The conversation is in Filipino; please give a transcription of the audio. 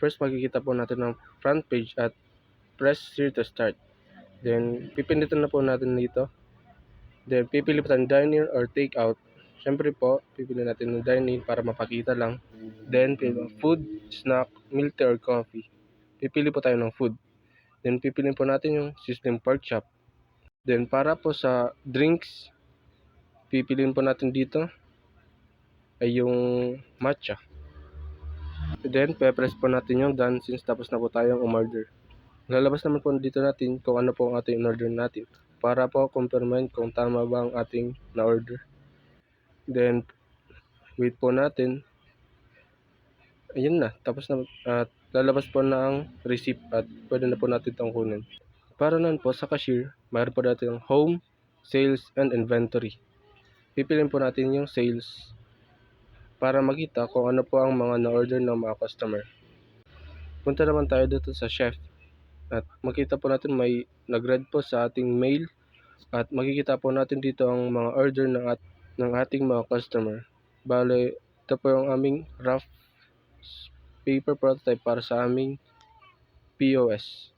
first makikita po natin ang front page at press here to start. Then pipindutin na po natin dito. Then pipili po tayo dine in or take out. Siyempre po, pipili natin ng dine in para mapakita lang. Then food, snack, milk tea or coffee. Pipili po tayo ng food. Then pipiliin po natin yung sizzling pork chop. Then para po sa drinks, pipiliin po natin dito ay yung matcha. Then pe-press po natin yung done since tapos na po tayong umorder. Lalabas naman po dito natin kung ano po ang ating in-order natin para po confirmin kung tama ba ang ating na-order. Then wait po natin. Ayun na, tapos na at lalabas po na ang receipt at pwede na po natin itong kunin. Para nun po sa cashier, mayroon po natin ang home, sales, and inventory. Pipiliin po natin yung sales para makita kung ano po ang mga na-order ng mga customer. Punta naman tayo dito sa chef at makita po natin may nag-read po sa ating mail at makikita po natin dito ang mga order ng ating mga customer. Bale, ito po yung aming rough paper prototype para sa aming POS.